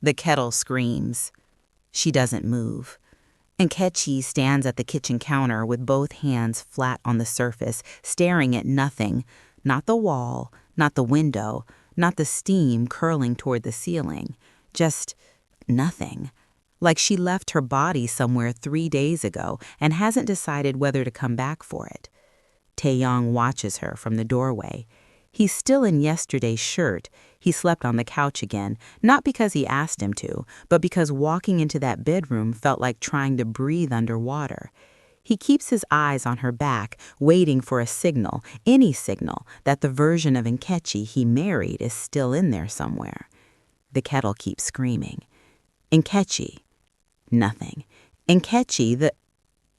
The kettle screams. She doesn't move. Nkechi stands at the kitchen counter with both hands flat on the surface, staring at nothing. Not the wall, not the window, not the steam curling toward the ceiling. Just nothing. Like she left her body somewhere 3 days ago and hasn't decided whether to come back for it. Tae-yang watches her from the doorway. He's still in yesterday's shirt. He slept on the couch again, not because he asked him to, but because walking into that bedroom felt like trying to breathe underwater. He keeps his eyes on her back, waiting for a signal, any signal, that the version of Nkechi he married is still in there somewhere. The kettle keeps screaming. Nkechi. Nothing. Nkechi,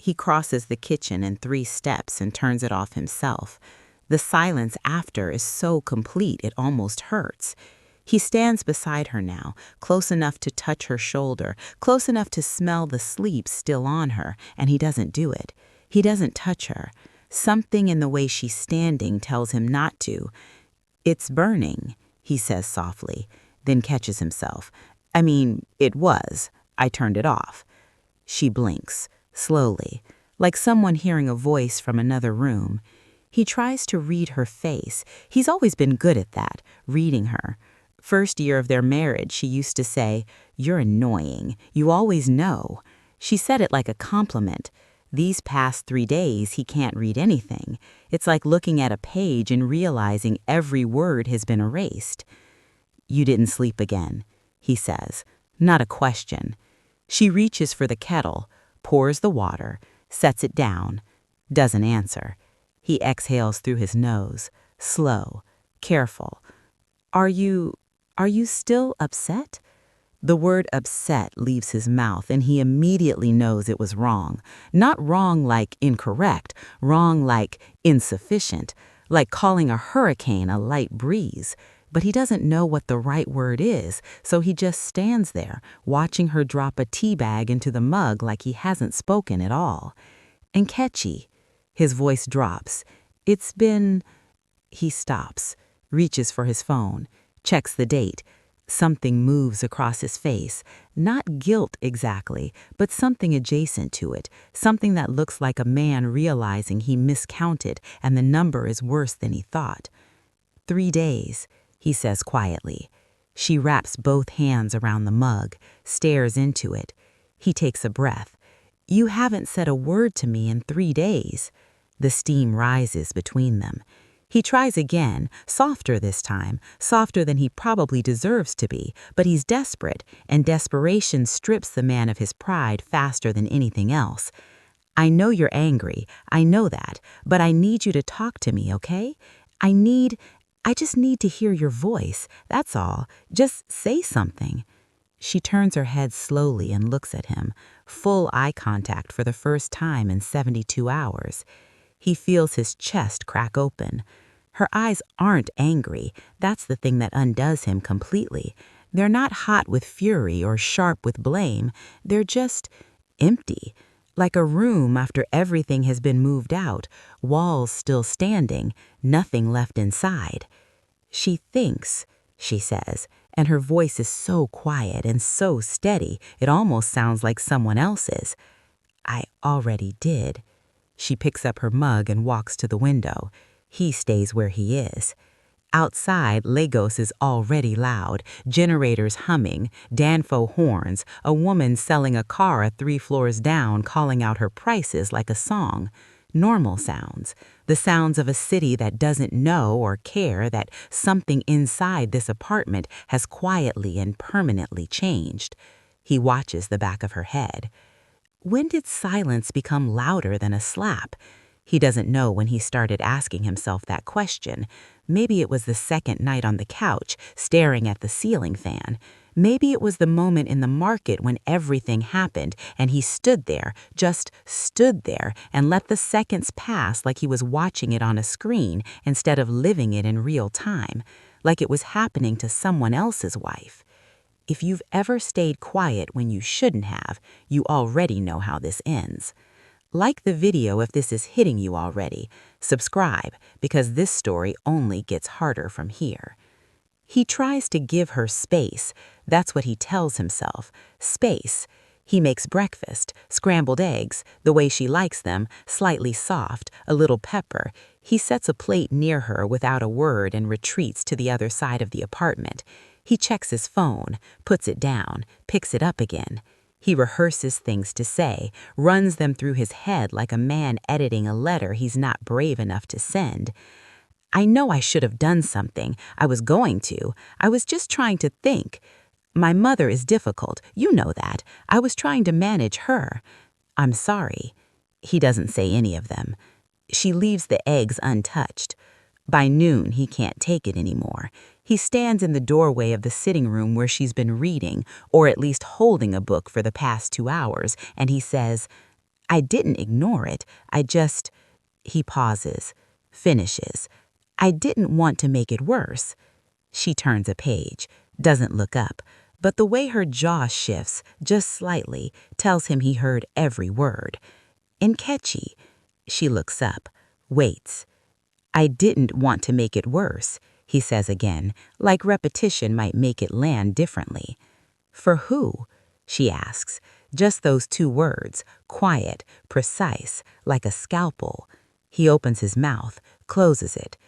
He crosses the kitchen in 3 steps and turns it off himself. The silence after is so complete it almost hurts. He stands beside her now, close enough to touch her shoulder, close enough to smell the sleep still on her, and he doesn't do it. He doesn't touch her. Something in the way she's standing tells him not to. "It's burning," he says softly, then catches himself. "I mean, it was. I turned it off." She blinks, slowly, like someone hearing a voice from another room. He tries to read her face. He's always been good at that, reading her. First year of their marriage, she used to say, "You're annoying. You always know." She said it like a compliment. These past 3 days, he can't read anything. It's like looking at a page and realizing every word has been erased. "You didn't sleep again," he says. Not a question. She reaches for the kettle, pours the water, sets it down, doesn't answer. He exhales through his nose, slow, careful. Are you still upset?" The word upset leaves his mouth and he immediately knows it was wrong. Not wrong like incorrect, wrong like insufficient, like calling a hurricane a light breeze. But he doesn't know what the right word is, so he just stands there, watching her drop a tea bag into the mug like he hasn't spoken at all. "Nkechi." His voice drops. "It's been—" He stops, reaches for his phone, checks the date. Something moves across his face. Not guilt exactly, but something adjacent to it. Something that looks like a man realizing he miscounted and the number is worse than he thought. 3 days, he says quietly. She wraps both hands around the mug, stares into it. He takes a breath. "You haven't said a word to me in 3 days." The steam rises between them. He tries again, softer this time, softer than he probably deserves to be, but he's desperate, and desperation strips the man of his pride faster than anything else. "I know you're angry, I know that, but I need you to talk to me, okay? I just need to hear your voice, that's all. Just say something." She turns her head slowly and looks at him, full eye contact for the first time in 72 hours. He feels his chest crack open. Her eyes aren't angry. That's the thing that undoes him completely. They're not hot with fury or sharp with blame. They're just empty, like a room after everything has been moved out, walls still standing, nothing left inside. "She thinks," she says, and her voice is so quiet and so steady it almost sounds like someone else's. "I already did." She picks up her mug and walks to the window. He stays where he is. Outside, Lagos is already loud, generators humming, Danfo horns, a woman selling a car 3 floors down calling out her prices like a song. Normal sounds, the sounds of a city that doesn't know or care that something inside this apartment has quietly and permanently changed. He watches the back of her head. When did silence become louder than a slap? He doesn't know when he started asking himself that question. Maybe it was the second night on the couch, staring at the ceiling fan. Maybe it was the moment in the market when everything happened and he stood there, just stood there, and let the seconds pass like he was watching it on a screen instead of living it in real time, like it was happening to someone else's wife. If you've ever stayed quiet when you shouldn't have, you already know how this ends. Like the video if this is hitting you already. Subscribe, because this story only gets harder from here. He tries to give her space. That's what he tells himself. Space. He makes breakfast, scrambled eggs, the way she likes them, slightly soft, a little pepper. He sets a plate near her without a word and retreats to the other side of the apartment. He checks his phone, puts it down, picks it up again. He rehearses things to say, runs them through his head like a man editing a letter he's not brave enough to send. I know I should have done something. I was going to. I was just trying to think. My mother is difficult. You know that. I was trying to manage her. I'm sorry. He doesn't say any of them. She leaves the eggs untouched. By noon, he can't take it anymore. He stands in the doorway of the sitting room where she's been reading, or at least holding a book for the past 2 hours, and he says, I didn't ignore it. He pauses, finishes. I didn't want to make it worse. She turns a page, doesn't look up, but the way her jaw shifts, just slightly, tells him he heard every word. Nkechi. She looks up, waits. I didn't want to make it worse, he says again, like repetition might make it land differently. For who? She asks. Just those 2 words, quiet, precise, like a scalpel. He opens his mouth, closes it.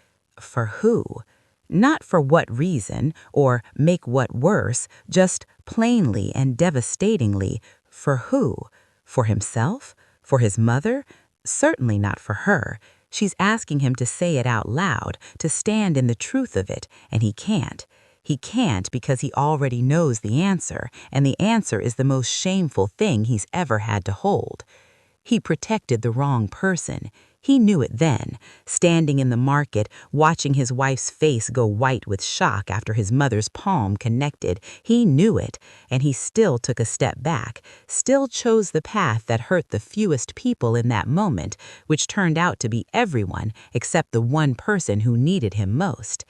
For who? Not for what reason, or make what worse, just plainly and devastatingly, for who? For himself? For his mother? Certainly not for her. She's asking him to say it out loud, to stand in the truth of it, and he can't. He can't because he already knows the answer, and the answer is the most shameful thing he's ever had to hold. He protected the wrong person. He knew it then, standing in the market, watching his wife's face go white with shock after his mother's palm connected. He knew it, and he still took a step back, still chose the path that hurt the fewest people in that moment, which turned out to be everyone except the one person who needed him most.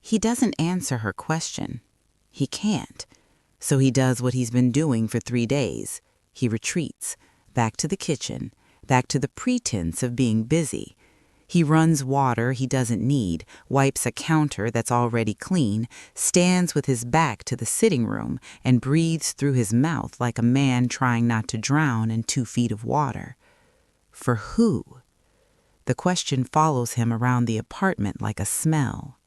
He doesn't answer her question. He can't. So he does what he's been doing for 3 days. He retreats, back to the kitchen, back to the pretense of being busy. He runs water he doesn't need, wipes a counter that's already clean, stands with his back to the sitting room, and breathes through his mouth like a man trying not to drown in 2 feet of water. For who? The question follows him around the apartment like a smell.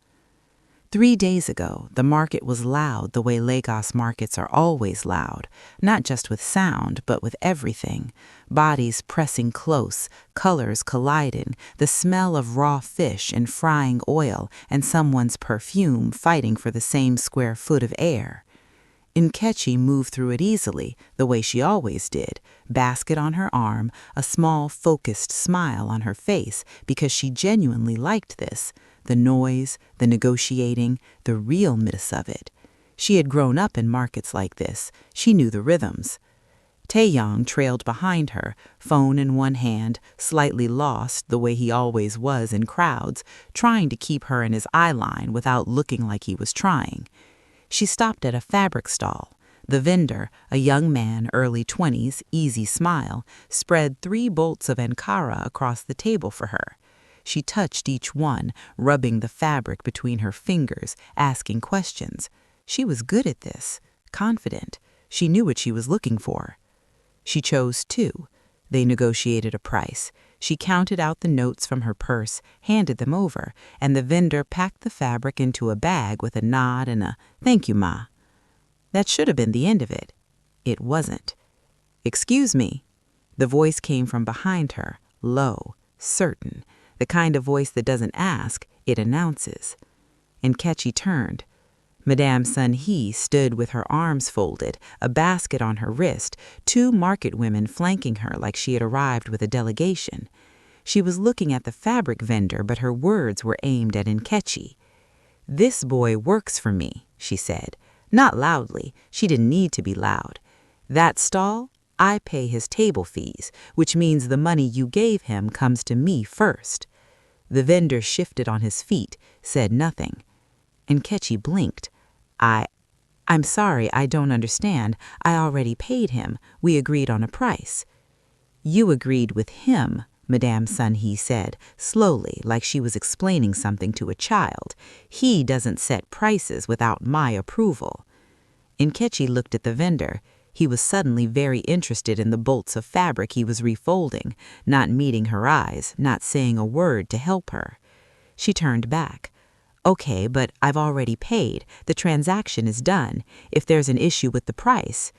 3 days ago, the market was loud the way Lagos markets are always loud, not just with sound, but with everything. Bodies pressing close, colors colliding, the smell of raw fish and frying oil, and someone's perfume fighting for the same square foot of air. Nkechi moved through it easily, the way she always did, basket on her arm, a small, focused smile on her face, because she genuinely liked this. The noise, the negotiating, the realness of it. She had grown up in markets like this. She knew the rhythms. Tae-yang trailed behind her, phone in one hand, slightly lost the way he always was in crowds, trying to keep her in his eye line without looking like he was trying. She stopped at a fabric stall. The vendor, a young man, early 20s, easy smile, spread 3 bolts of Ankara across the table for her. She touched each one, rubbing the fabric between her fingers, asking questions. She was good at this, confident. She knew what she was looking for. She chose 2. They negotiated a price. She counted out the notes from her purse, handed them over, and the vendor packed the fabric into a bag with a nod and a "Thank you, Ma." That should have been the end of it. It wasn't. "Excuse me." The voice came from behind her, low, certain. The kind of voice that doesn't ask, it announces. Nkechi turned. Madame Sun-hee stood with her arms folded, a basket on her wrist, 2 market women flanking her like she had arrived with a delegation. She was looking at the fabric vendor, but her words were aimed at Nkechi. "This boy works for me," she said. Not loudly. She didn't need to be loud. "That stall? I pay his table fees, which means the money you gave him comes to me first." The vendor shifted on his feet, said nothing. Nkechi blinked. I'm sorry, I don't understand. I already paid him. We agreed on a price." "You agreed with him," Madame Sun-hee said, slowly, like she was explaining something to a child. He doesn't set prices without my approval. Nkechi looked at the vendor. He was suddenly very interested in the bolts of fabric he was refolding, not meeting her eyes, not saying a word to help her. She turned back. Okay, but I've already paid. The transaction is done. If there's an issue with the price.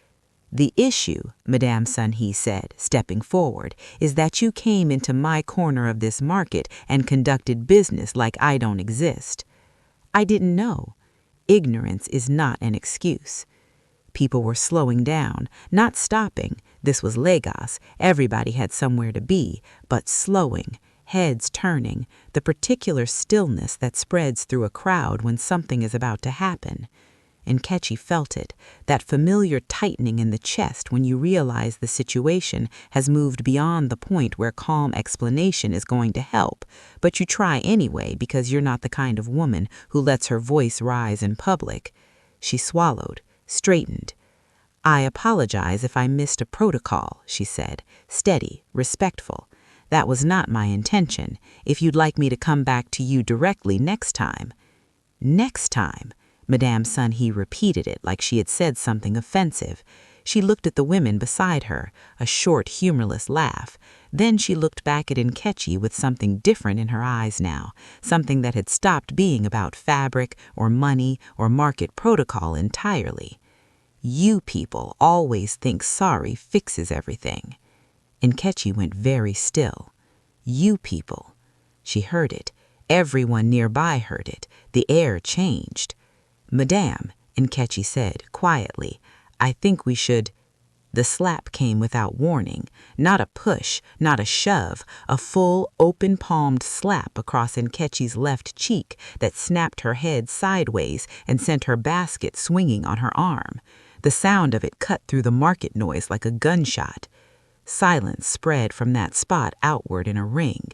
The issue, Madame Sun-hee said, stepping forward, is that you came into my corner of this market and conducted business like I don't exist. I didn't know. Ignorance is not an excuse. People were slowing down, not stopping. This was Lagos. Everybody had somewhere to be, but slowing, heads turning, the particular stillness that spreads through a crowd when something is about to happen. Nkechi felt it, that familiar tightening in the chest when you realize the situation has moved beyond the point where calm explanation is going to help, but you try anyway because you're not the kind of woman who lets her voice rise in public. She swallowed, straightened. I apologize if I missed a protocol, she said, steady, respectful. That was not my intention. If you'd like me to come back to you directly next time. Next time? Madame Sun-hee repeated it like she had said something offensive. She looked at the women beside her, a short, humorless laugh. Then she looked back at Nkechi with something different in her eyes now, something that had stopped being about fabric or money or market protocol entirely. You people always think sorry fixes everything. Nkechi went very still. You people. She heard it. Everyone nearby heard it. The air changed. Madame, Nkechi said quietly, I think we should. The slap came without warning, not a push, not a shove, a full, open-palmed slap across Nkechi's left cheek that snapped her head sideways and sent her basket swinging on her arm. The sound of it cut through the market noise like a gunshot. Silence spread from that spot outward in a ring.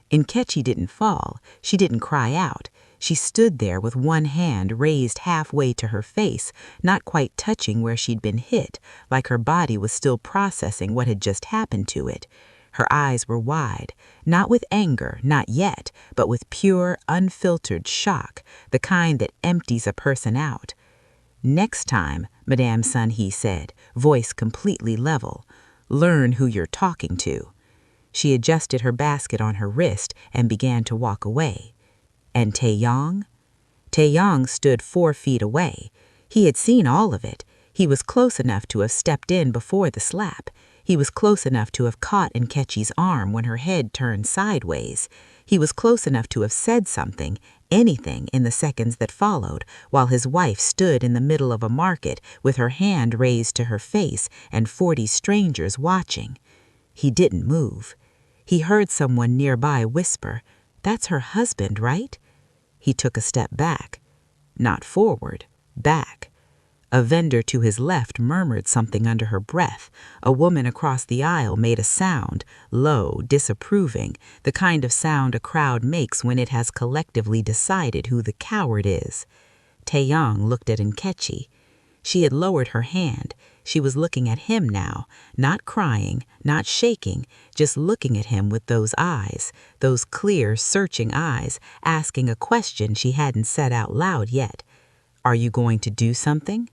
Nkechi didn't fall. She didn't cry out. She stood there with one hand raised halfway to her face, not quite touching where she'd been hit, like her body was still processing what had just happened to it. Her eyes were wide, not with anger, not yet, but with pure, unfiltered shock, the kind that empties a person out. Next time, Madame Sun-hee said, voice completely level, learn who you're talking to. She adjusted her basket on her wrist and began to walk away. And Tae-yang? Tae-yang stood 4 feet away. He had seen all of it. He was close enough to have stepped in before the slap. He was close enough to have caught Nkechi's arm when her head turned sideways. He was close enough to have said something, anything, in the seconds that followed, while his wife stood in the middle of a market with her hand raised to her face and 40 strangers watching. He didn't move. He heard someone nearby whisper, "That's her husband, right?" He took a step back. Not forward, back. A vendor to his left murmured something under her breath. A woman across the aisle made a sound, low, disapproving, the kind of sound a crowd makes when it has collectively decided who the coward is. Tae-yang looked at Nkechi. She had lowered her hand. She was looking at him now, not crying, not shaking, just looking at him with those eyes, those clear, searching eyes, asking a question she hadn't said out loud yet. Are you going to do something?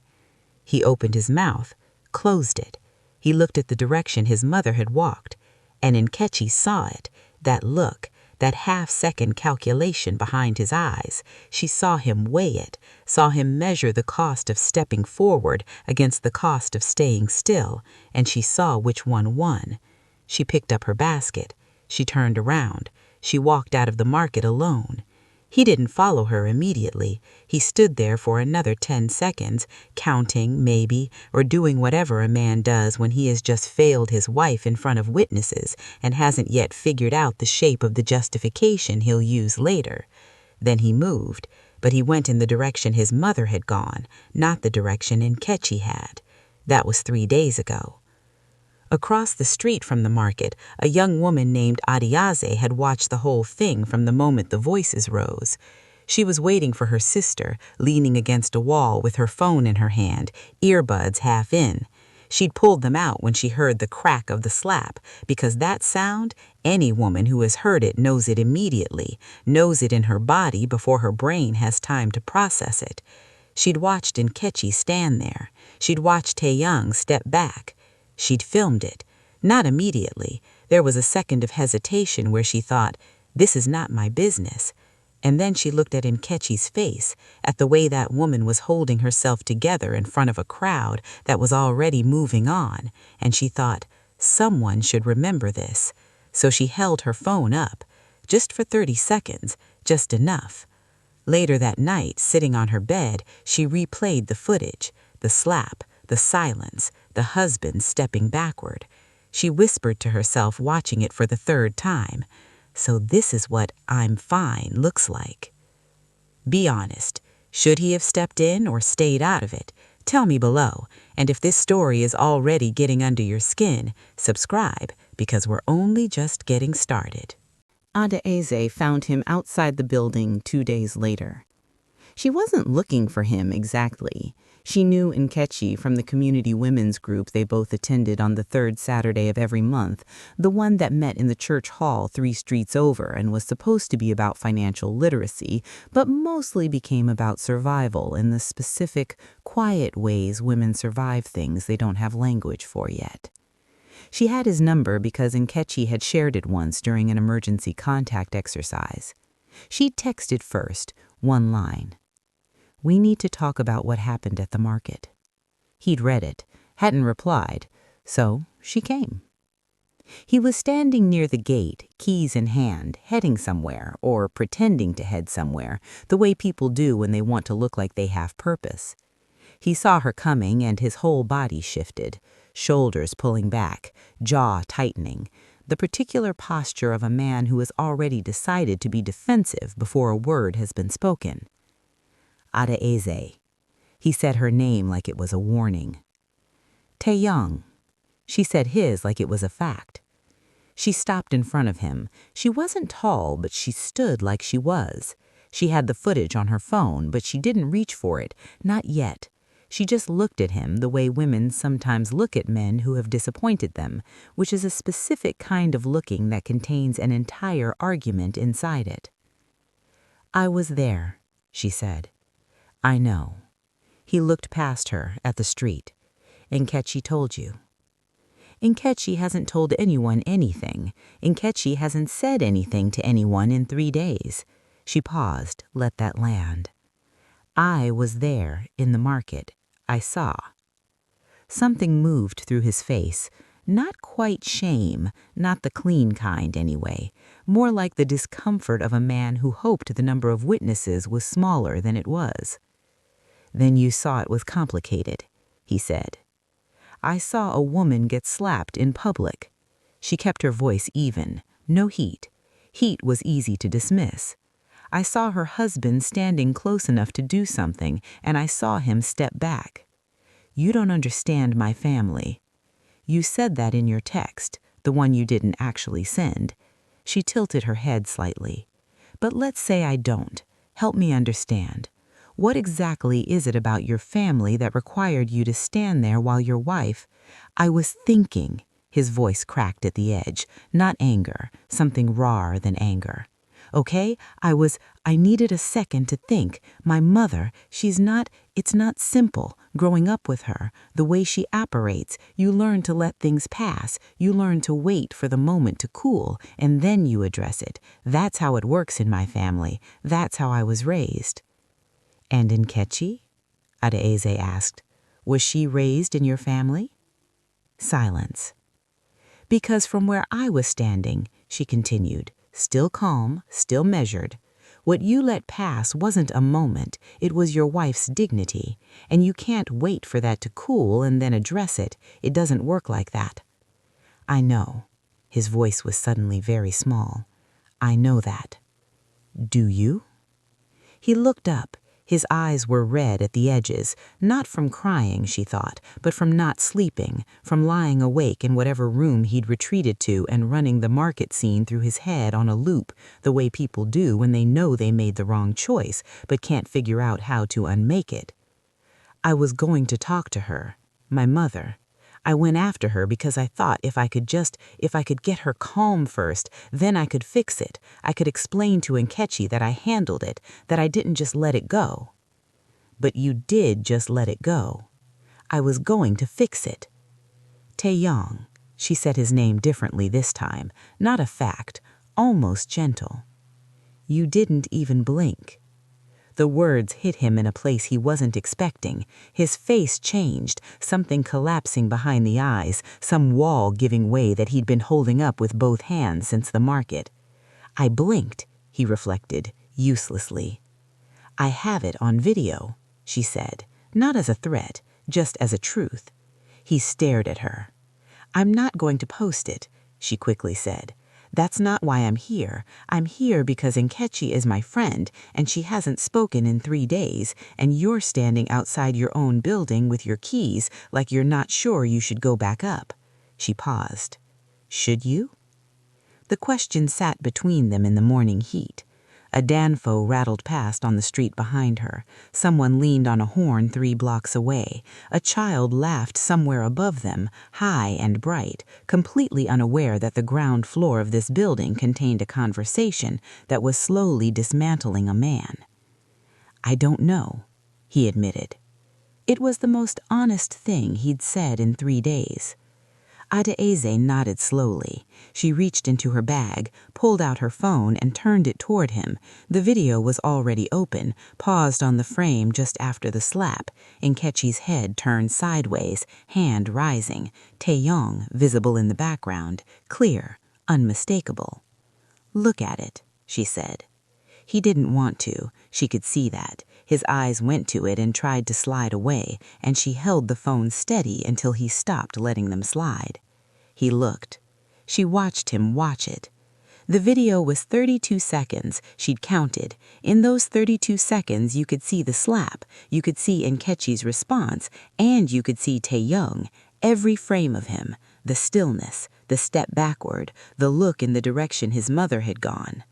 He opened his mouth, closed it. He looked at the direction his mother had walked, and Nkechi saw it, that look, that half-second calculation behind his eyes. She saw him weigh it, saw him measure the cost of stepping forward against the cost of staying still, and she saw which one won. She picked up her basket. She turned around. She walked out of the market alone. He didn't follow her immediately. He stood there for another 10 seconds, counting, maybe, or doing whatever a man does when he has just failed his wife in front of witnesses and hasn't yet figured out the shape of the justification he'll use later. Then he moved, but he went in the direction his mother had gone, not the direction Nkechi had. That was 3 days ago. Across the street from the market, a young woman named Adiaze had watched the whole thing from the moment the voices rose. She was waiting for her sister, leaning against a wall with her phone in her hand, earbuds half in. She'd pulled them out when she heard the crack of the slap, because that sound, any woman who has heard it knows it immediately, knows it in her body before her brain has time to process it. She'd watched Nkechi stand there. She'd watched Tae-yang step back. She'd filmed it. Not immediately. There was a second of hesitation where she thought, this is not my business. And then she looked at Nkechi's face, at the way that woman was holding herself together in front of a crowd that was already moving on, and she thought, someone should remember this. So she held her phone up, just for 30 seconds, just enough. Later that night, sitting on her bed, she replayed the footage, the slap, the silence, the husband stepping backward. She whispered to herself, watching it for the third time, so this is what I'm fine looks like. Be honest. Should he have stepped in or stayed out of it? Tell me below. And if this story is already getting under your skin, subscribe, because we're only just getting started. Adaeze found him outside the building 2 days later. She wasn't looking for him exactly. She knew Nkechi from the community women's group they both attended on the third Saturday of every month, the one that met in the church hall 3 streets over and was supposed to be about financial literacy, but mostly became about survival in the specific, quiet ways women survive things they don't have language for yet. She had his number because Nkechi had shared it once during an emergency contact exercise. She'd texted first, one line. We need to talk about what happened at the market. He'd read it, hadn't replied, so she came. He was standing near the gate, keys in hand, heading somewhere, or pretending to head somewhere, the way people do when they want to look like they have purpose. He saw her coming and his whole body shifted, shoulders pulling back, jaw tightening, the particular posture of a man who has already decided to be defensive before a word has been spoken. Adaeze. He said her name like it was a warning. Tae-yang. She said his like it was a fact. She stopped in front of him. She wasn't tall, but she stood like she was. She had the footage on her phone, but she didn't reach for it, not yet. She just looked at him the way women sometimes look at men who have disappointed them, which is a specific kind of looking that contains an entire argument inside it. I was there, she said. I know. He looked past her at the street. Nkechi told you. Nkechi hasn't told anyone anything. Nkechi hasn't said anything to anyone in 3 days. She paused, let that land. I was there in the market. I saw. Something moved through his face. Not quite shame, not the clean kind anyway. More like the discomfort of a man who hoped the number of witnesses was smaller than it was. Then you saw it was complicated, he said. I saw a woman get slapped in public. She kept her voice even, no heat. Heat was easy to dismiss. I saw her husband standing close enough to do something, and I saw him step back. You don't understand my family. You said that in your text, the one you didn't actually send. She tilted her head slightly. But let's say I don't. Help me understand. What exactly is it about your family that required you to stand there while your wife— I was thinking, his voice cracked at the edge, not anger, something rawer than anger. Okay, I needed a second to think. My mother, it's not simple, growing up with her, the way she operates. You learn to let things pass. You learn to wait for the moment to cool, and then you address it. That's how it works in my family. That's how I was raised. And Nkechi? Adaeze asked. Was she raised in your family? Silence. Because from where I was standing, she continued, still calm, still measured, what you let pass wasn't a moment, it was your wife's dignity, and you can't wait for that to cool and then address it. It doesn't work like that. I know. His voice was suddenly very small. I know that. Do you? He looked up. His eyes were red at the edges, not from crying, she thought, but from not sleeping, from lying awake in whatever room he'd retreated to and running the market scene through his head on a loop, the way people do when they know they made the wrong choice, but can't figure out how to unmake it. I was going to talk to her, my mother. I went after her because I thought if I could get her calm first, then I could fix it. I could explain to Nkechi that I handled it, that I didn't just let it go. But you did just let it go. I was going to fix it. Tae-yang, she said his name differently this time, not a fact, almost gentle. You didn't even blink. The words hit him in a place he wasn't expecting. His face changed, something collapsing behind the eyes, some wall giving way that he'd been holding up with both hands since the market. I blinked, he reflected, uselessly. I have it on video, she said, not as a threat, just as a truth. He stared at her. I'm not going to post it, she quickly said. That's not why I'm here. I'm here because Nkechi is my friend, and she hasn't spoken in 3 days, and you're standing outside your own building with your keys like you're not sure you should go back up. She paused. Should you? The question sat between them in the morning heat. A danfo rattled past on the street behind her. Someone leaned on a horn 3 blocks away. A child laughed somewhere above them, high and bright, completely unaware that the ground floor of this building contained a conversation that was slowly dismantling a man. I don't know, he admitted. It was the most honest thing he'd said in 3 days. Tae-yang nodded slowly. She reached into her bag, pulled out her phone, and turned it toward him. The video was already open, paused on the frame just after the slap. Nkechi's head turned sideways, hand rising. Tae-yang visible in the background, clear, unmistakable. Look at it, she said. He didn't want to. She could see that. His eyes went to it and tried to slide away, and she held the phone steady until he stopped letting them slide. He looked. She watched him watch it. The video was 32 seconds, she'd counted. In those 32 seconds, you could see the slap, you could see Nkechi's response, and you could see Tae-yang, every frame of him, the stillness, the step backward, the look in the direction his mother had gone.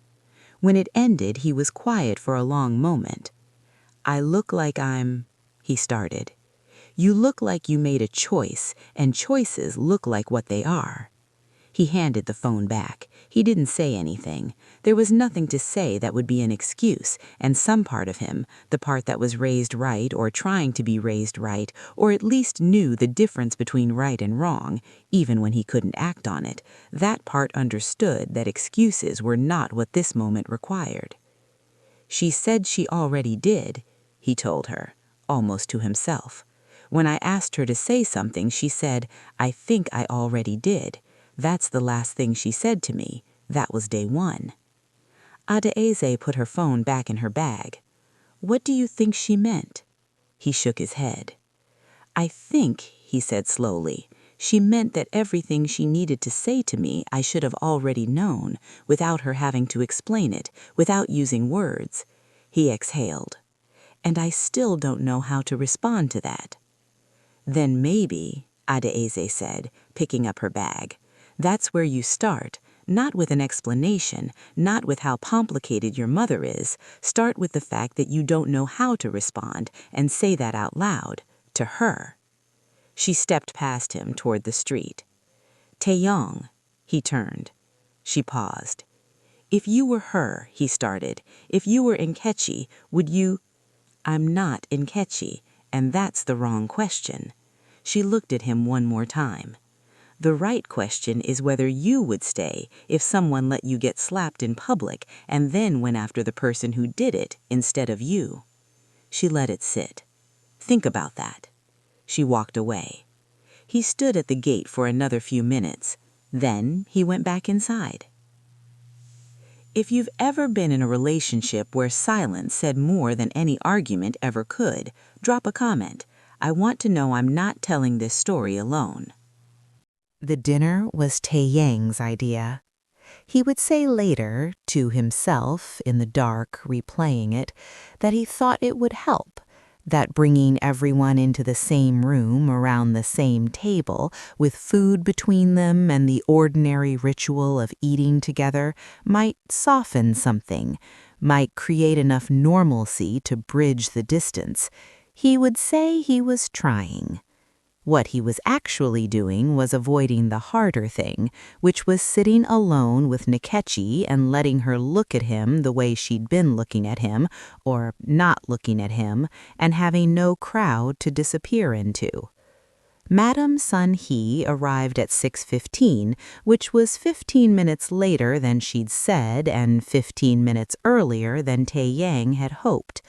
When it ended, he was quiet for a long moment. I look like he started. You look like you made a choice, and choices look like what they are. He handed the phone back. He didn't say anything. There was nothing to say that would be an excuse, and some part of him, the part that was raised right or trying to be raised right, or at least knew the difference between right and wrong, even when he couldn't act on it, that part understood that excuses were not what this moment required. She said she already did, he told her, almost to himself. When I asked her to say something, she said, I think I already did. That's the last thing she said to me. That was day 1. Tae-yang put her phone back in her bag. What do you think she meant? He shook his head. I think, he said slowly, she meant that everything she needed to say to me I should have already known, without her having to explain it, without using words. He exhaled. And I still don't know how to respond to that. Then maybe, Tae-yang said, picking up her bag. That's where you start, not with an explanation, not with how complicated your mother is. Start with the fact that you don't know how to respond, and say that out loud, to her. She stepped past him toward the street. Tae-yang, he turned. She paused. If you were her, he started, if you were Nkechi, would you... I'm not Nkechi, and that's the wrong question. She looked at him one more time. The right question is whether you would stay if someone let you get slapped in public and then went after the person who did it instead of you. She let it sit. Think about that. She walked away. He stood at the gate for another few minutes. Then he went back inside. If you've ever been in a relationship where silence said more than any argument ever could, drop a comment. I want to know I'm not telling this story alone. The dinner was Tae-yang's idea. He would say later, to himself, in the dark, replaying it, that he thought it would help, that bringing everyone into the same room around the same table, with food between them and the ordinary ritual of eating together, might soften something, might create enough normalcy to bridge the distance. He would say he was trying. What he was actually doing was avoiding the harder thing, which was sitting alone with Nkechi and letting her look at him the way she'd been looking at him, or not looking at him, and having no crowd to disappear into. Madam Sun-hee arrived at 6:15, which was 15 minutes later than she'd said and 15 minutes earlier than Tae-yang had hoped.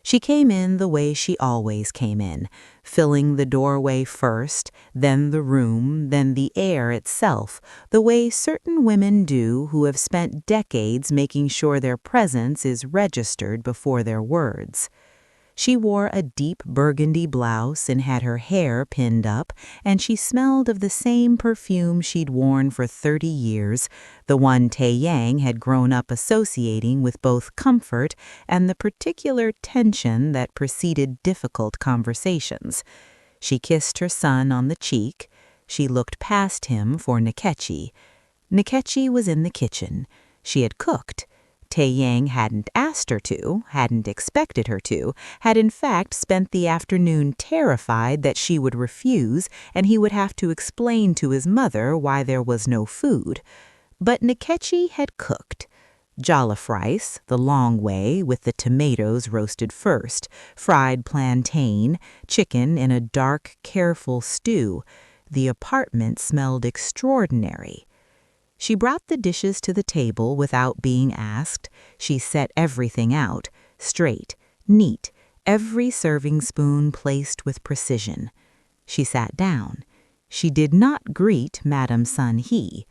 She came in the way she always came in, filling the doorway first, then the room, then the air itself, the way certain women do who have spent decades making sure their presence is registered before their words. She wore a deep burgundy blouse and had her hair pinned up, and she smelled of the same perfume she'd worn for 30 years, the one Tae-yang had grown up associating with both comfort and the particular tension that preceded difficult conversations. She kissed her son on the cheek. She looked past him for Nkechi. Nkechi was in the kitchen. She had cooked. Tae-yang hadn't asked her to, hadn't expected her to, had in fact spent the afternoon terrified that she would refuse and he would have to explain to his mother why there was no food. But Nkechi had cooked. Jollof rice, the long way, with the tomatoes roasted first, fried plantain, chicken in a dark, careful stew. The apartment smelled extraordinary. She brought the dishes to the table without being asked. She set everything out, straight, neat, every serving spoon placed with precision. She sat down. She did not greet Madam Sun-hee.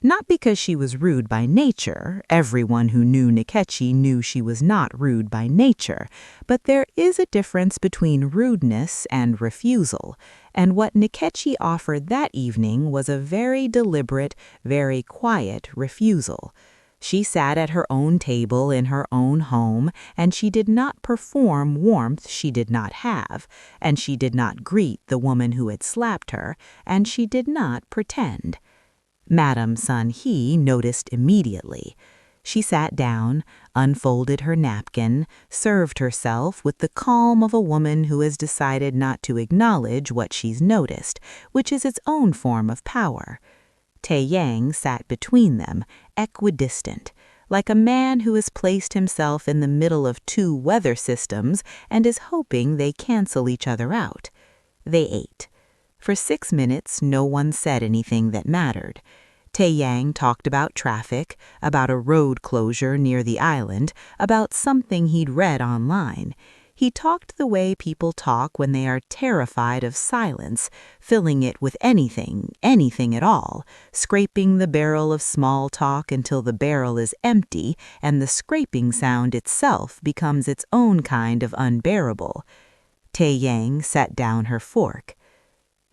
Not because she was rude by nature. Everyone who knew Nkechi knew she was not rude by nature. But there is a difference between rudeness and refusal. And what Nkechi offered that evening was a very deliberate, very quiet refusal. She sat at her own table in her own home, and she did not perform warmth she did not have, and she did not greet the woman who had slapped her, and she did not pretend. Madam Sun-hee noticed immediately. She sat down, unfolded her napkin, served herself with the calm of a woman who has decided not to acknowledge what she's noticed, which is its own form of power. Tae-yang sat between them, equidistant, like a man who has placed himself in the middle of two weather systems and is hoping they cancel each other out. They ate. For 6 minutes, no one said anything that mattered. Tae-yang talked about traffic, about a road closure near the island, about something he'd read online. He talked the way people talk when they are terrified of silence, filling it with anything at all, scraping the barrel of small talk until the barrel is empty and the scraping sound itself becomes its own kind of unbearable. Tae-yang set down her fork.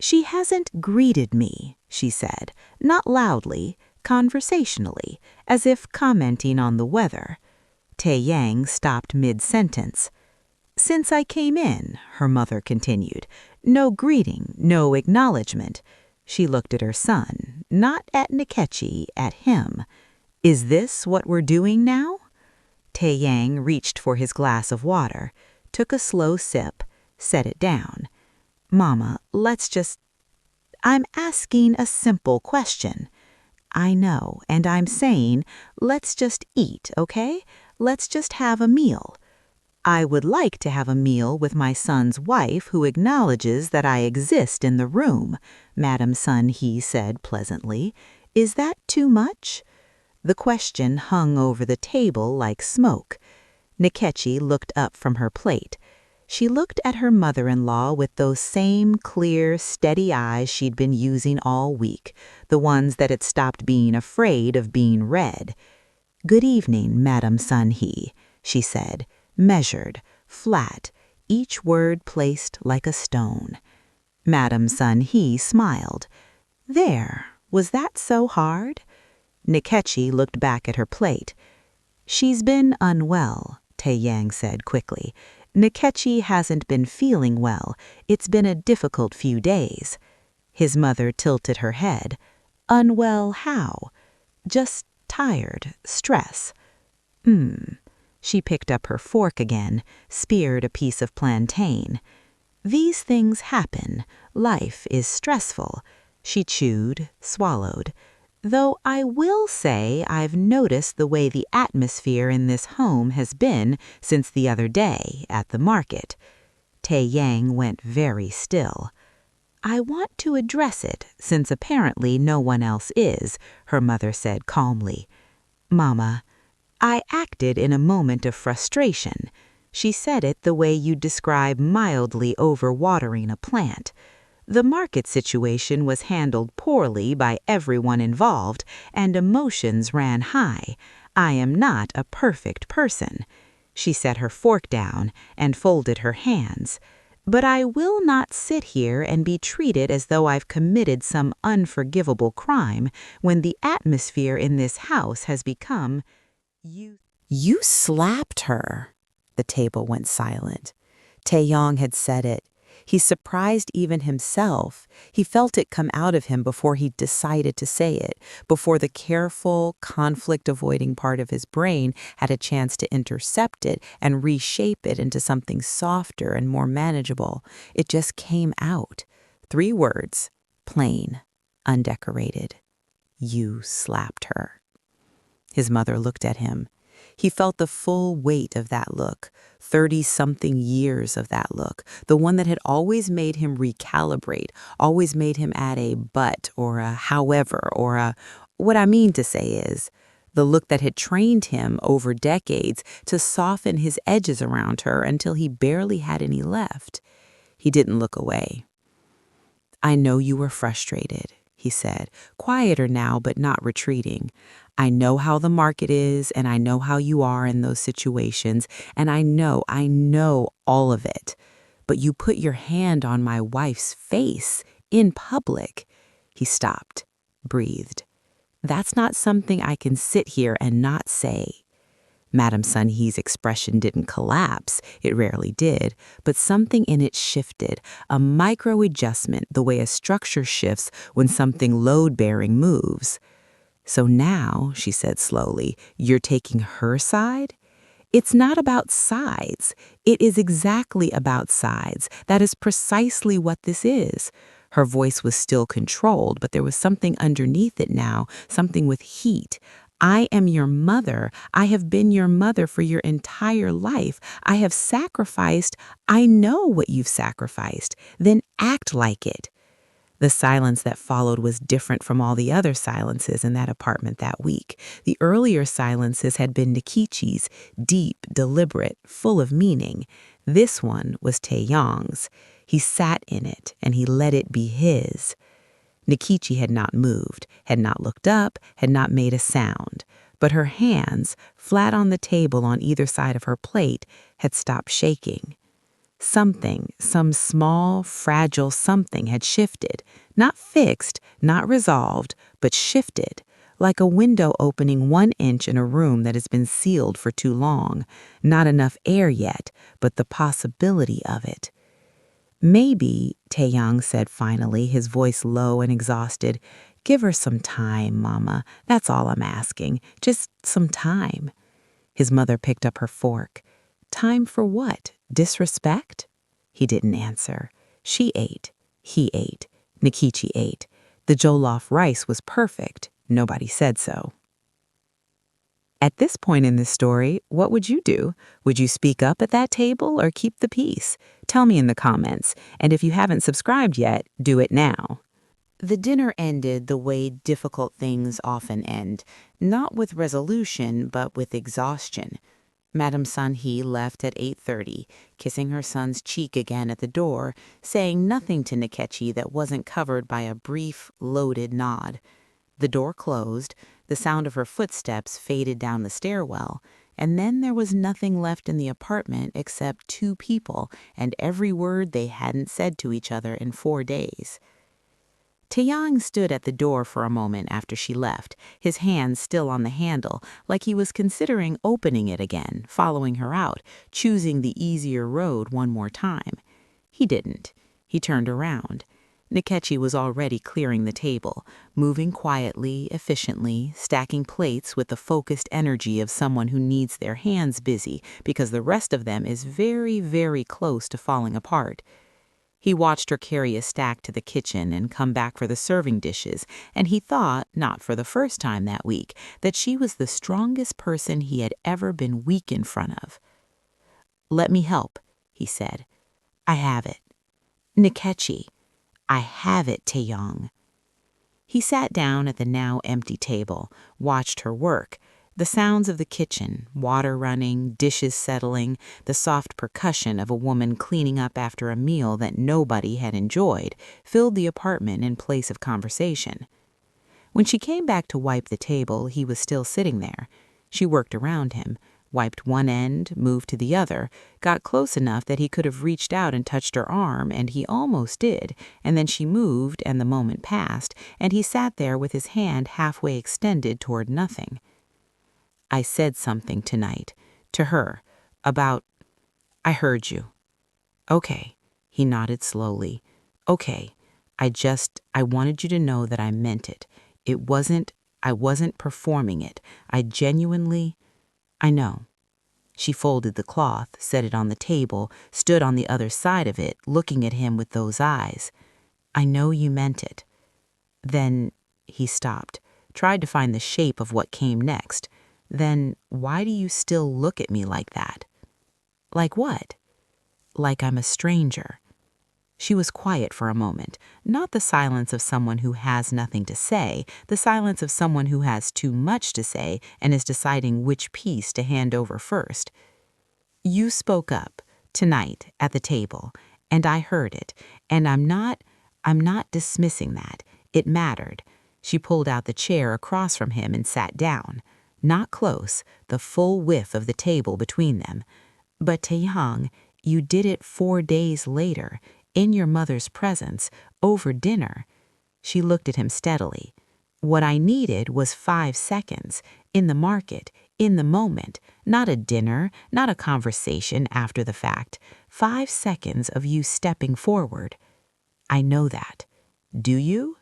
"She hasn't greeted me," she said, not loudly, conversationally, as if commenting on the weather. Tae-yang stopped mid-sentence. "Since I came in," her mother continued, "no greeting, no acknowledgement." She looked at her son, not at Nkechi, at him. "Is this what we're doing now?" Tae-yang reached for his glass of water, took a slow sip, set it down. "Mama, I'm asking a simple question." "I know, and I'm saying, let's just eat, okay? Let's just have a meal." "I would like to have a meal with my son's wife who acknowledges that I exist in the room," Madam Sun-hee said pleasantly. "Is that too much?" The question hung over the table like smoke. Nkechi looked up from her plate. She looked at her mother-in-law with those same clear, steady eyes she'd been using all week, the ones that had stopped being afraid of being read. "Good evening, Madam Sun-hee," she said, measured, flat, each word placed like a stone. Madam Sun-hee smiled. "There, was that so hard?" Nkechi looked back at her plate. "She's been unwell," Tae-yang said quickly. "Nkechi hasn't been feeling well. It's been a difficult few days." His mother tilted her head. "Unwell how?" "Just tired, stress." She picked up her fork again, speared a piece of plantain. These things happen. Life is stressful. She chewed, swallowed. Though I will say I've noticed the way the atmosphere in this home has been since the other day at the market. Tae-yang went very still. I want to address it, since apparently no one else is, her mother said calmly. Mama, I acted in a moment of frustration. She said it the way you describe mildly overwatering a plant. The market situation was handled poorly by everyone involved, and emotions ran high. I am not a perfect person. She set her fork down and folded her hands. But I will not sit here and be treated as though I've committed some unforgivable crime when the atmosphere in this house has become... You slapped her. The table went silent. Tae-yang had said it. He surprised even himself. He felt it come out of him before he decided to say it, before the careful, conflict-avoiding part of his brain had a chance to intercept it and reshape it into something softer and more manageable. It just came out. 3 words, plain, undecorated. You slapped her. His mother looked at him. He felt the full weight of that look, 30-something years of that look, the one that had always made him recalibrate, always made him add a but or a however or a what I mean to say is, the look that had trained him over decades to soften his edges around her until he barely had any left. He didn't look away. I know you were frustrated, he said, quieter now but not retreating. I know how the market is, and I know how you are in those situations, and I know all of it. But you put your hand on my wife's face in public. He stopped, breathed. That's not something I can sit here and not say. Madame Sun-hee's expression didn't collapse, it rarely did, but something in it shifted, a micro-adjustment the way a structure shifts when something load-bearing moves. So now, she said slowly, you're taking her side? It's not about sides. It is exactly about sides. That is precisely what this is. Her voice was still controlled, but there was something underneath it now, something with heat. I am your mother. I have been your mother for your entire life. I have sacrificed. I know what you've sacrificed. Then act like it. The silence that followed was different from all the other silences in that apartment that week. The earlier silences had been Nkechi's, deep, deliberate, full of meaning. This one was Tae-yang's. He sat in it, and he let it be his. Nkechi had not moved, had not looked up, had not made a sound. But her hands, flat on the table on either side of her plate, had stopped shaking. Something, some small, fragile something had shifted, not fixed, not resolved, but shifted, like a window opening 1 inch in a room that has been sealed for too long. Not enough air yet, but the possibility of it. Maybe, Tae-yang said finally, his voice low and exhausted, give her some time, Mama. That's all I'm asking. Just some time. His mother picked up her fork. Time for what? Disrespect? He didn't answer. She ate. He ate. Nkechi ate. The jollof rice was perfect. Nobody said so. At this point in this story, what would you do? Would you speak up at that table or keep the peace? Tell me in the comments. And if you haven't subscribed yet, do it now. The dinner ended the way difficult things often end, not with resolution, but with exhaustion. Madame Sun-hee left at 8:30, kissing her son's cheek again at the door, saying nothing to Nkechi that wasn't covered by a brief, loaded nod. The door closed, the sound of her footsteps faded down the stairwell, and then there was nothing left in the apartment except 2 people and every word they hadn't said to each other in 4 days. Tae-yang stood at the door for a moment after she left, his hand still on the handle, like he was considering opening it again, following her out, choosing the easier road one more time. He didn't. He turned around. Nkechi was already clearing the table, moving quietly, efficiently, stacking plates with the focused energy of someone who needs their hands busy because the rest of them is very, very close to falling apart. He watched her carry a stack to the kitchen and come back for the serving dishes, and he thought, not for the first time that week, that she was the strongest person he had ever been weak in front of. "Let me help," he said. "I have it." "Nkechi, I have it, Tae-yang." He sat down at the now empty table, watched her work. The sounds of the kitchen, water running, dishes settling, the soft percussion of a woman cleaning up after a meal that nobody had enjoyed, filled the apartment in place of conversation. When she came back to wipe the table, he was still sitting there. She worked around him, wiped one end, moved to the other, got close enough that he could have reached out and touched her arm, and he almost did, and then she moved, and the moment passed, and he sat there with his hand halfway extended toward nothing. "I said something tonight, to her, about... I heard you." "Okay," he nodded slowly. "Okay, I wanted you to know that I meant it. I wasn't performing it. I genuinely... I know." She folded the cloth, set it on the table, stood on the other side of it, looking at him with those eyes. "I know you meant it." Then he stopped, tried to find the shape of what came next. "Then why do you still look at me like that?" "Like what?" "Like I'm a stranger." She was quiet for a moment, not the silence of someone who has nothing to say, the silence of someone who has too much to say and is deciding which piece to hand over first. "You spoke up, tonight, at the table, and I heard it, and I'm not dismissing that. It mattered." She pulled out the chair across from him and sat down. Not close, the full width of the table between them. "But Tae-yang, you did it 4 days later, in your mother's presence, over dinner." She looked at him steadily. "What I needed was 5 seconds, in the market, in the moment, not a dinner, not a conversation after the fact. 5 seconds of you stepping forward." "I know that." "Do you?"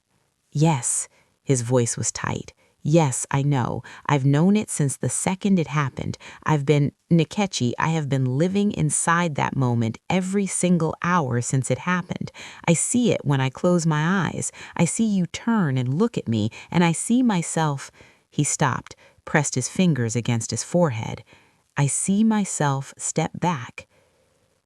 "Yes." His voice was tight. "Yes, I know. I've known it since the second it happened. Nkechi, I have been living inside that moment every single hour since it happened. I see it when I close my eyes. I see you turn and look at me, and I see myself..." He stopped, pressed his fingers against his forehead. "I see myself step back."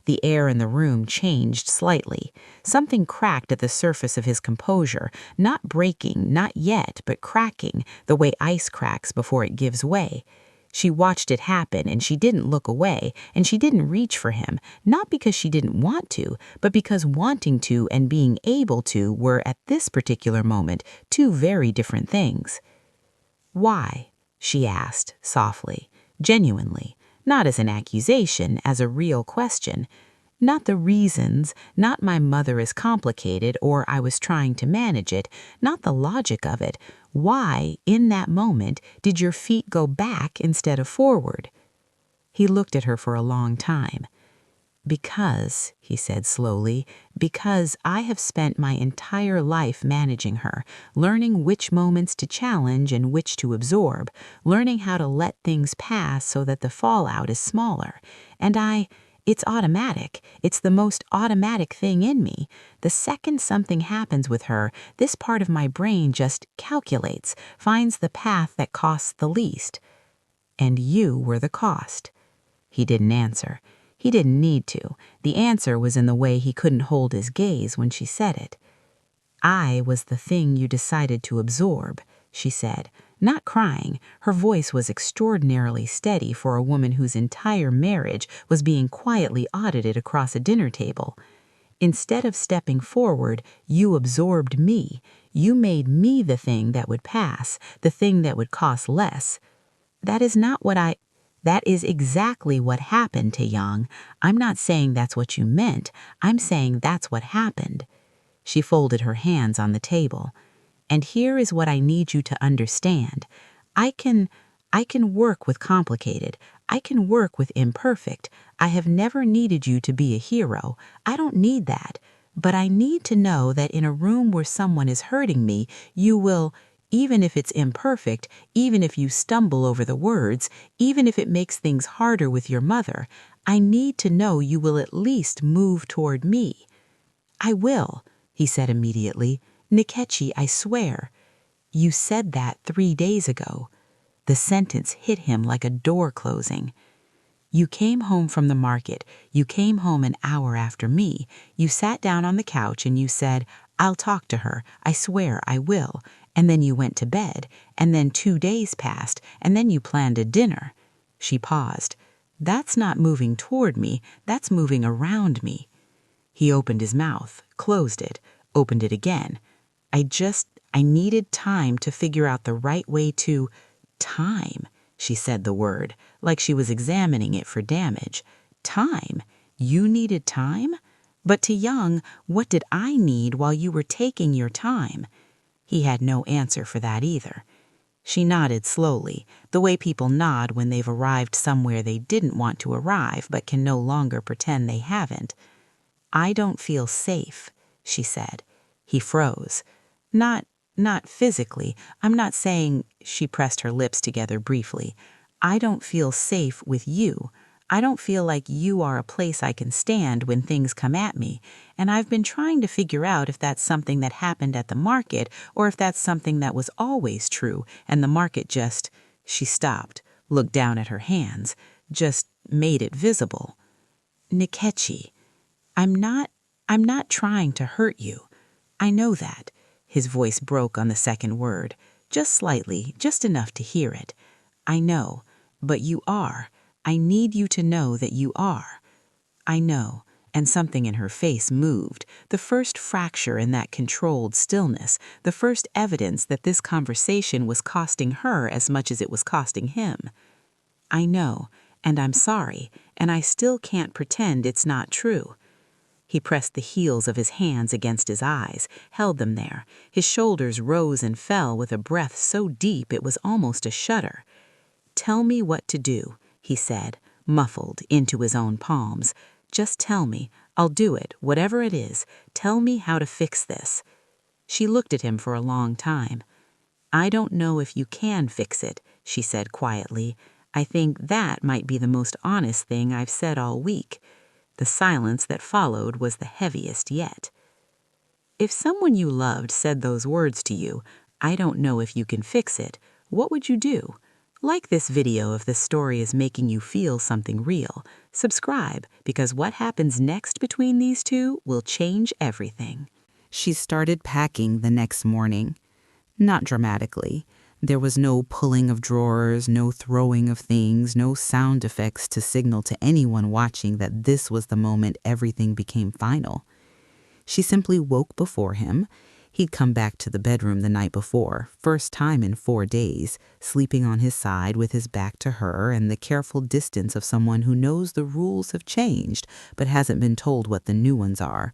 The air in the room changed slightly. Something cracked at the surface of his composure, not breaking, not yet, but cracking, the way ice cracks before it gives way. She watched it happen, and she didn't look away, and she didn't reach for him, not because she didn't want to, but because wanting to and being able to were, at this particular moment, 2 very different things. "Why?" she asked, softly, genuinely. Not as an accusation, as a real question. Not the reasons, not my mother is complicated or I was trying to manage it, not the logic of it. Why, in that moment, did your feet go back instead of forward? He looked at her for a long time. "Because," he said slowly, "because I have spent my entire life managing her, learning which moments to challenge and which to absorb, learning how to let things pass so that the fallout is smaller. And it's automatic. It's the most automatic thing in me. The second something happens with her, this part of my brain just calculates, finds the path that costs the least. And you were the cost." He didn't answer. He didn't need to. The answer was in the way he couldn't hold his gaze when she said it. "I was the thing you decided to absorb," she said, not crying. Her voice was extraordinarily steady for a woman whose entire marriage was being quietly audited across a dinner table. "Instead of stepping forward, you absorbed me. You made me the thing that would pass, the thing that would cost less. That is not what That is exactly what happened, Tae-yang. I'm not saying that's what you meant. I'm saying that's what happened." She folded her hands on the table. "And here is what I need you to understand. I can work with complicated. I can work with imperfect. I have never needed you to be a hero. I don't need that. But I need to know that in a room where someone is hurting me, you will... Even if it's imperfect, even if you stumble over the words, even if it makes things harder with your mother, I need to know you will at least move toward me. I will, he said immediately. Nkechi, I swear. You said that 3 days ago. The sentence hit him like a door closing. You came home from the market. You came home an hour after me. You sat down on the couch and you said, I'll talk to her. I swear I will. And then you went to bed. And then 2 days passed. And then you planned a dinner. She paused. That's not moving toward me. That's moving around me. He opened his mouth, closed it, opened it again. I needed time to figure out the right way to... Time, she said the word, like she was examining it for damage. Time? You needed time? But Tae-yang, what did I need while you were taking your time? He had no answer for that either. She nodded slowly, the way people nod when they've arrived somewhere they didn't want to arrive but can no longer pretend they haven't. I don't feel safe, she said. He froze. Not physically. I'm not saying, she pressed her lips together briefly. I don't feel safe with you. I don't feel like you are a place I can stand when things come at me, and I've been trying to figure out if that's something that happened at the market or if that's something that was always true and the market just... She stopped, looked down at her hands, just made it visible. Nkechi, I'm not trying to hurt you. I know that. His voice broke on the second word, just slightly, just enough to hear it. I know, but you are. I need you to know that you are. I know, and something in her face moved, the first fracture in that controlled stillness, the first evidence that this conversation was costing her as much as it was costing him. I know, and I'm sorry, and I still can't pretend it's not true. He pressed the heels of his hands against his eyes, held them there. His shoulders rose and fell with a breath so deep it was almost a shudder. Tell me what to do, he said, muffled into his own palms. Just tell me. I'll do it, whatever it is. Tell me how to fix this. She looked at him for a long time. I don't know if you can fix it, she said quietly. I think that might be the most honest thing I've said all week. The silence that followed was the heaviest yet. If someone you loved said those words to you, I don't know if you can fix it, what would you do? Like this video if the story is making you feel something real. Subscribe, because what happens next between these two will change everything. She started packing the next morning. Not dramatically. There was no pulling of drawers, no throwing of things, no sound effects to signal to anyone watching that this was the moment everything became final. She simply woke before him. He'd come back to the bedroom the night before, first time in 4 days, sleeping on his side with his back to her and the careful distance of someone who knows the rules have changed but hasn't been told what the new ones are.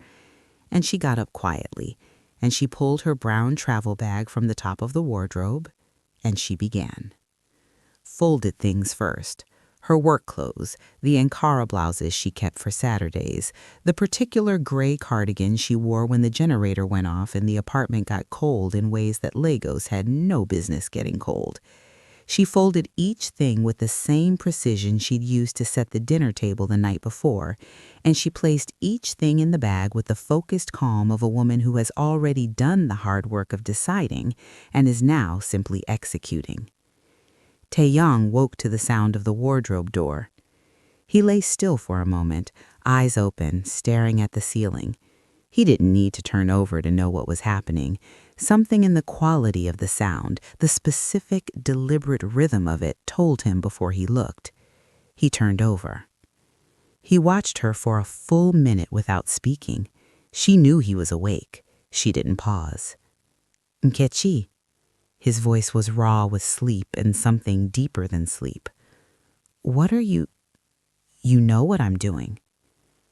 And she got up quietly, and she pulled her brown travel bag from the top of the wardrobe, and she began. Folded things first. Her work clothes, the Ankara blouses she kept for Saturdays, the particular gray cardigan she wore when the generator went off and the apartment got cold in ways that Legos had no business getting cold. She folded each thing with the same precision she'd used to set the dinner table the night before, and she placed each thing in the bag with the focused calm of a woman who has already done the hard work of deciding and is now simply executing. Tae-yang woke to the sound of the wardrobe door. He lay still for a moment, eyes open, staring at the ceiling. He didn't need to turn over to know what was happening. Something in the quality of the sound, the specific, deliberate rhythm of it, told him before he looked. He turned over. He watched her for a full minute without speaking. She knew he was awake. She didn't pause. Nkechi. His voice was raw with sleep and something deeper than sleep. What are you... You know what I'm doing.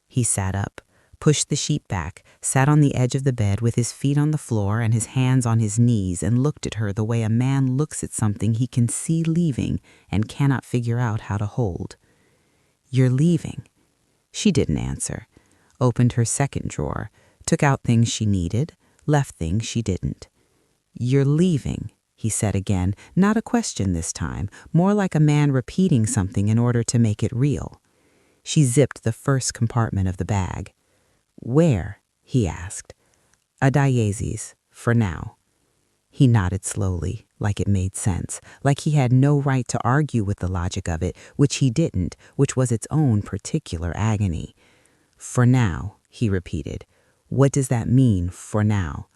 He sat up, pushed the sheet back, sat on the edge of the bed with his feet on the floor and his hands on his knees and looked at her the way a man looks at something he can see leaving and cannot figure out how to hold. You're leaving. She didn't answer, opened her second drawer, took out things she needed, left things she didn't. You're leaving, he said again, not a question this time, more like a man repeating something in order to make it real. She zipped the first compartment of the bag. Where? he asked. A diasis, for now. He nodded slowly, like it made sense, like he had no right to argue with the logic of it, which he didn't, which was its own particular agony. For now, he repeated. What does that mean, for now?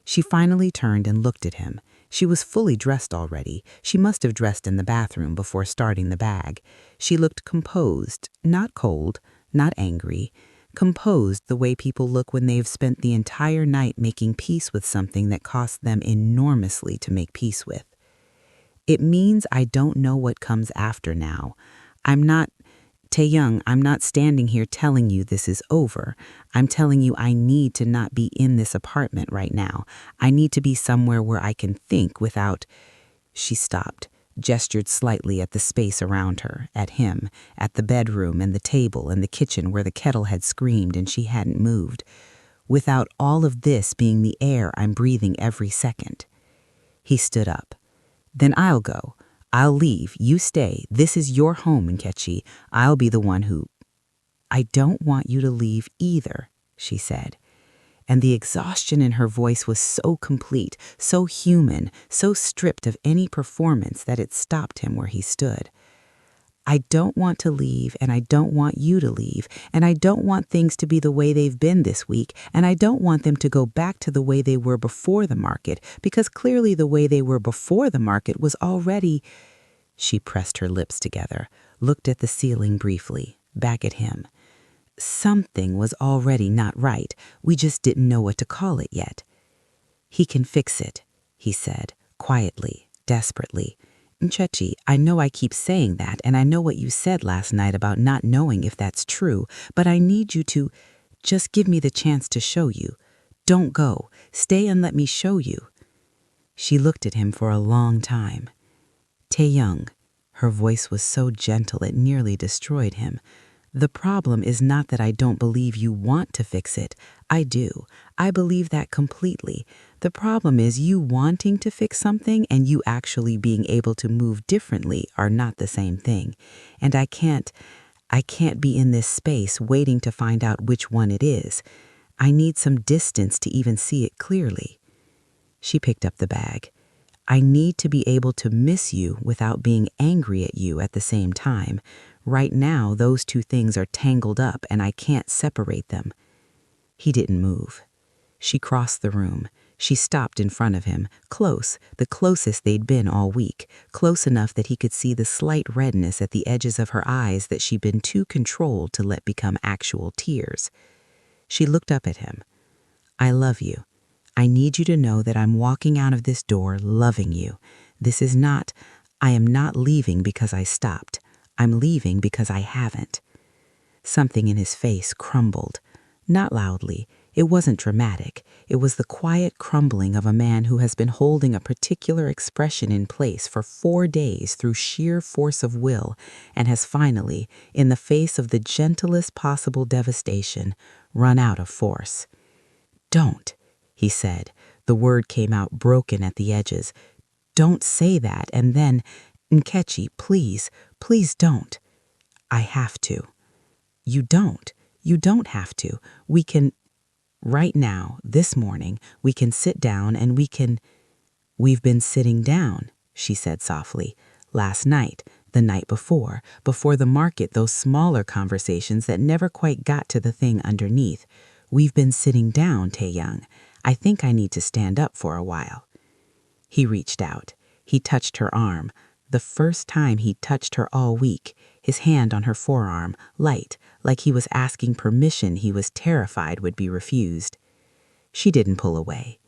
She finally turned and looked at him. She was fully dressed already. She must have dressed in the bathroom before starting the bag. She looked composed, not cold, not angry. Composed the way people look when they've spent the entire night making peace with something that costs them enormously to make peace with. It means I don't know what comes after now. Tae-yang, I'm not standing here telling you this is over. I'm telling you I need to not be in this apartment right now. I need to be somewhere where I can think without... She stopped, gestured slightly at the space around her, at him, at the bedroom and the table and the kitchen where the kettle had screamed and she hadn't moved. Without all of this being the air I'm breathing every second. He stood up. Then I'll go. I'll leave. You stay. This is your home, Nkechi. I'll be the one who... I don't want you to leave either, she said. And the exhaustion in her voice was so complete, so human, so stripped of any performance that it stopped him where he stood. I don't want to leave, and I don't want you to leave, and I don't want things to be the way they've been this week, and I don't want them to go back to the way they were before the market, because clearly the way they were before the market was already... She pressed her lips together, looked at the ceiling briefly, back at him. Something was already not right. We just didn't know what to call it yet. He can fix it, he said, quietly, desperately. Nkechi, I know I keep saying that, and I know what you said last night about not knowing if that's true, but I need you to just give me the chance to show you. Don't go. Stay and let me show you. She looked at him for a long time. Tae-yang, her voice was so gentle it nearly destroyed him. The problem is not that I don't believe you want to fix it. I do. I believe that completely. The problem is you wanting to fix something and you actually being able to move differently are not the same thing. And I can't be in this space waiting to find out which one it is. I need some distance to even see it clearly. She picked up the bag. I need to be able to miss you without being angry at you at the same time. Right now, those two things are tangled up and I can't separate them. He didn't move. She crossed the room. She stopped in front of him, close, the closest they'd been all week, close enough that he could see the slight redness at the edges of her eyes that she'd been too controlled to let become actual tears. She looked up at him. I love you. I need you to know that I'm walking out of this door loving you. I am not leaving because I stopped. I'm leaving because I haven't. Something in his face crumbled. Not loudly. It wasn't dramatic. It was the quiet crumbling of a man who has been holding a particular expression in place for 4 days through sheer force of will and has finally, in the face of the gentlest possible devastation, run out of force. Don't, he said. The word came out broken at the edges. Don't say that, and then, Nkechi, please, please don't. I have to. You don't. You don't have to. We can, right now, this morning, we can sit down and we can... We've been sitting down, she said softly. Last night, the night before the market, those smaller conversations that never quite got to the thing underneath. We've been sitting down, Tae-yang. I think I need to stand up for a while. He reached out. He touched her arm. The first time he'd touched her all week, his hand on her forearm, light, like he was asking permission he was terrified would be refused. She didn't pull away.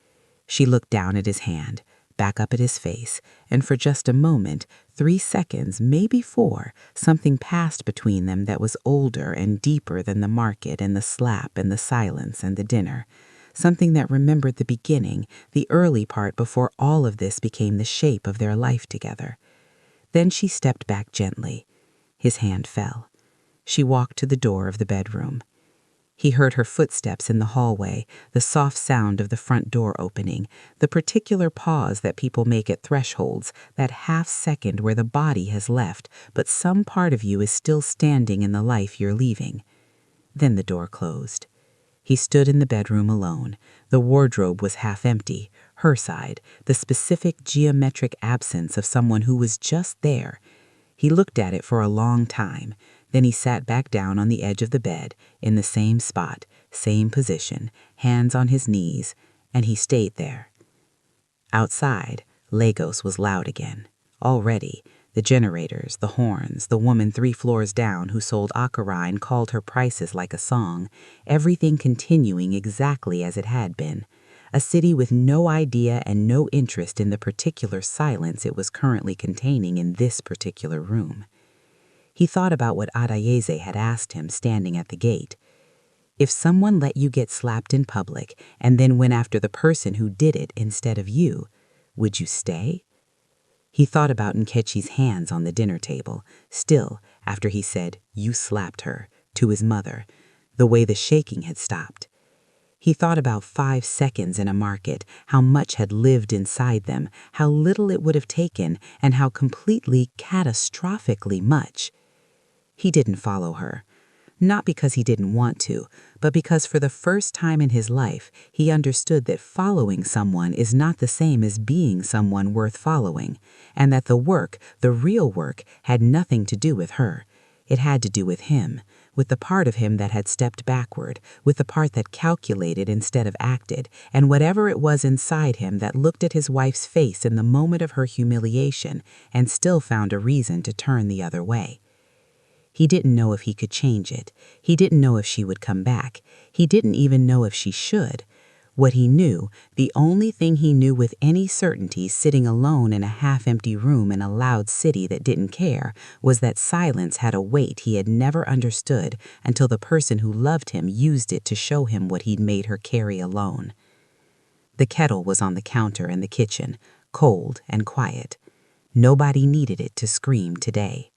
She looked down at his hand, back up at his face, and for just a moment, 3 seconds, maybe 4, something passed between them that was older and deeper than the market and the slap and the silence and the dinner. Something that remembered the beginning, the early part before all of this became the shape of their life together. Then she stepped back gently. His hand fell. She walked to the door of the bedroom. He heard her footsteps in the hallway, the soft sound of the front door opening, the particular pause that people make at thresholds, that half second where the body has left, but some part of you is still standing in the life you're leaving. Then the door closed. He stood in the bedroom alone. The wardrobe was half empty. Her side, the specific geometric absence of someone who was just there. He looked at it for a long time. Then he sat back down on the edge of the bed, in the same spot, same position, hands on his knees, and he stayed there. Outside, Lagos was loud again. Already, the generators, the horns, the woman 3 floors down who sold akara and called her prices like a song, everything continuing exactly as it had been. A city with no idea and no interest in the particular silence it was currently containing in this particular room. He thought about what Adayeze had asked him standing at the gate. If someone let you get slapped in public and then went after the person who did it instead of you, would you stay? He thought about Nkechi's hands on the dinner table, still after he said, "You slapped her," to his mother, the way the shaking had stopped. He thought about 5 seconds in a market, how much had lived inside them, how little it would have taken, and how completely, catastrophically much. He didn't follow her. Not because he didn't want to, but because for the first time in his life, he understood that following someone is not the same as being someone worth following, and that the work, the real work, had nothing to do with her. It had to do with him, with the part of him that had stepped backward, with the part that calculated instead of acted, and whatever it was inside him that looked at his wife's face in the moment of her humiliation and still found a reason to turn the other way. He didn't know if he could change it. He didn't know if she would come back. He didn't even know if she should. What he knew, the only thing he knew with any certainty sitting alone in a half-empty room in a loud city that didn't care, was that silence had a weight he had never understood until the person who loved him used it to show him what he'd made her carry alone. The kettle was on the counter in the kitchen, cold and quiet. Nobody needed it to scream today.